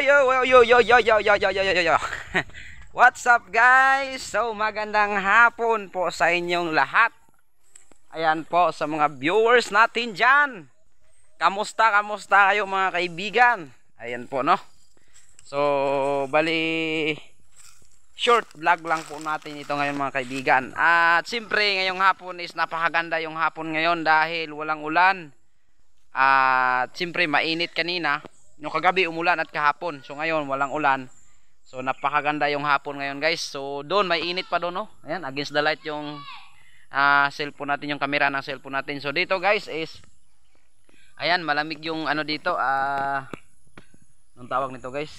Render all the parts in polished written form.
yo. What's up guys? So magandang hapon po sa inyong lahat. Ayan po sa mga viewers natin dyan. Kamusta kayo mga kaibigan? Ayan po no. So bali short vlog lang po natin ito ngayon mga kaibigan. At siyempre ngayong hapon is napakaganda yung hapon ngayon dahil walang ulan. At siyempre mainit kanina. Yung kagabi umulan at kahapon. So ngayon walang ulan. So napakaganda yung hapon ngayon guys. So doon may init pa doon no. Ayan against the light yung cellphone natin, yung camera ng cellphone natin. So dito guys is ayan malamig yung ano dito. Anong tawag nito guys?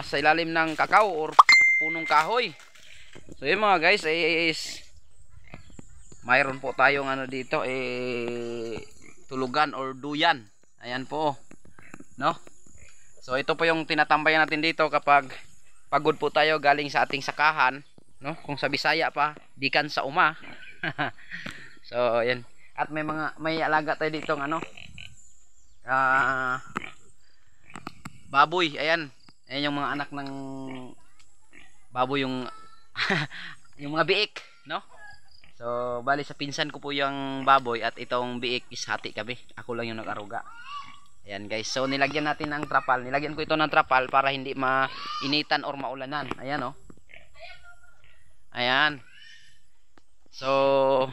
Sa ilalim ng kakao or punong kahoy. So yun mga guys is mayroon po tayong ano dito tulugan or duyan. Ayan po no. So ito po yung tinatambayan natin dito kapag pagod po tayo galing sa ating sakahan no. Kung sa Bisaya pa dikan sa uma. So ayan. At may alaga tayo dito ng ano baboy. Ayan yung mga anak ng baboy yung yung mga biik no. So bali sa pinsan ko po yung baboy at itong biik is hati kami. Ako lang yung nag-aruga. Ayan guys. So nilagyan natin ng trapal. Nilagyan ko ito ng trapal para hindi mainitan or maulanan. Ayan oh. Ayan. So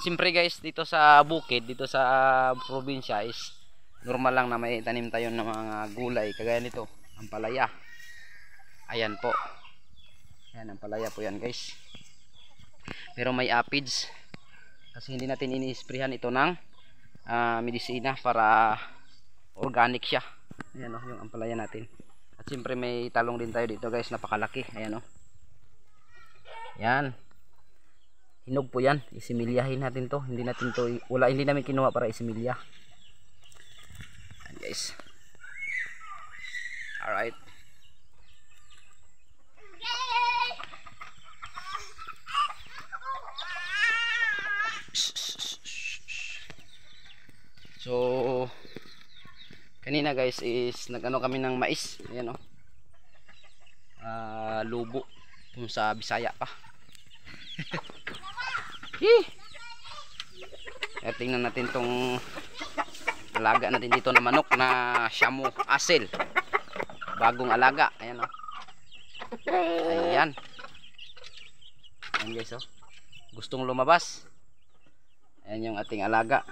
siyempre guys dito sa bukid, dito sa probinsya is normal lang na may tanim tayo ng mga gulay kagaya nito, ampalaya. Ayan po. Ayan ampalaya po yan guys. Pero may aphids kasi hindi natin ini-sprayhan ito ng medisina para organic siya. Ayan oh, yung ampalaya natin. At siyempre may talong din tayo dito guys, napakalaki. Ayan oh. Yan. Hinog po yan. Isimilyahin natin to. Hindi namin kinuha para isimilya. Ayan guys. Alright. So kanina guys is nagano kami ng mais. Ayan oh. Lubo kung sa Bisaya pa. Tingnan natin tong alaga natin dito na manok na Shamu Asil. Bagong alaga. Ayan oh. Ayan. Ayan guys oh. Gustong lumabas. Ayan yung ating alaga.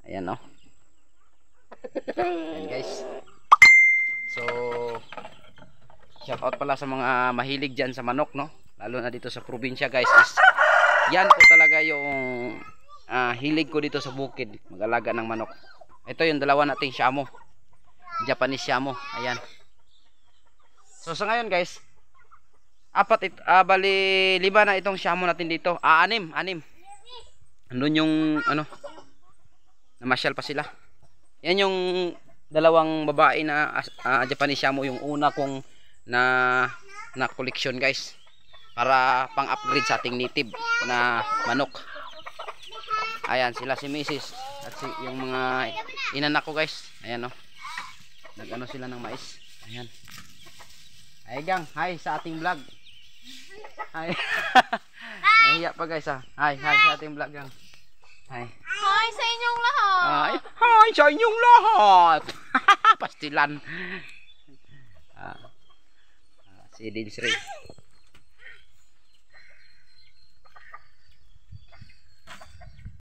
Ayan oh. Ayan guys. So shout out pala sa mga mahilig dyan sa manok no. Lalo na dito sa probinsya guys is yan po talaga yung hilig ko dito sa bukid, mag-alaga ng manok. Ito yung dalawa nating Shamu, Japanese Shamu. Ayan. So sa ngayon guys bali 5 na itong Shamu natin dito. 6. Andun yung ano namasyal pa sila. Yan yung dalawang babae na Japanese Shamu, yung una kong na collection guys para pang upgrade sa ating native na manok. Ayan sila si Mrs. at yung mga inanak ko guys. Ayan oh. Nagano sila ng mais. Ayan. Ay gang, hi sa ating vlog. Hi. Nahiya pa guys ha. Hi sa ating vlog gang. Hi. Hi sa inyong lahat. Hi sa inyong lahat. Pastilan. Si Dinsri.